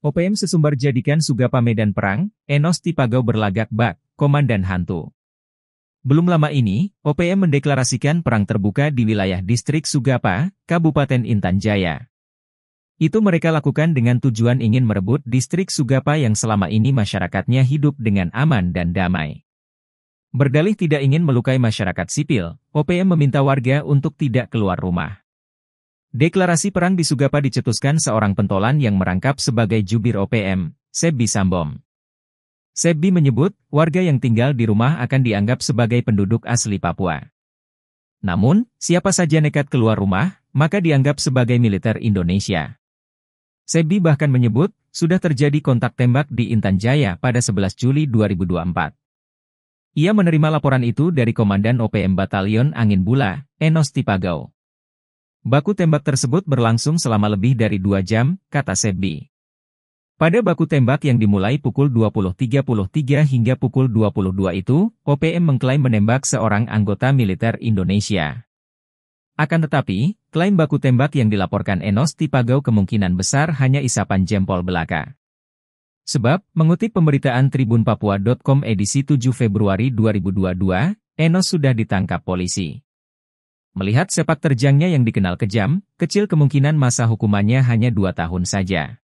OPM sesumbar jadikan Sugapa medan perang, Enos Tipagau berlagak bak, komandan hantu. Belum lama ini, OPM mendeklarasikan perang terbuka di wilayah distrik Sugapa, Kabupaten Intan Jaya. Itu mereka lakukan dengan tujuan ingin merebut distrik Sugapa yang selama ini masyarakatnya hidup dengan aman dan damai. Berdalih tidak ingin melukai masyarakat sipil, OPM meminta warga untuk tidak keluar rumah. Deklarasi perang di Sugapa dicetuskan seorang pentolan yang merangkap sebagai jubir OPM, Sebbi Sambom. Sebbi menyebut, warga yang tinggal di rumah akan dianggap sebagai penduduk asli Papua. Namun, siapa saja nekat keluar rumah, maka dianggap sebagai militer Indonesia. Sebbi bahkan menyebut, sudah terjadi kontak tembak di Intan Jaya pada 11 Juli 2024. Ia menerima laporan itu dari Komandan OPM Batalion Angin Bula, Enos Tipagau. Baku tembak tersebut berlangsung selama lebih dari 2 jam, kata Sebbi. Pada baku tembak yang dimulai pukul 20.33 hingga pukul 22 itu, OPM mengklaim menembak seorang anggota militer Indonesia. Akan tetapi, klaim baku tembak yang dilaporkan Enos Tipagau kemungkinan besar hanya isapan jempol belaka. Sebab, mengutip pemberitaan tribunpapua.com edisi 7 Februari 2022, Enos sudah ditangkap polisi. Melihat sepak terjangnya yang dikenal kejam, kecil kemungkinan masa hukumannya hanya 2 tahun saja.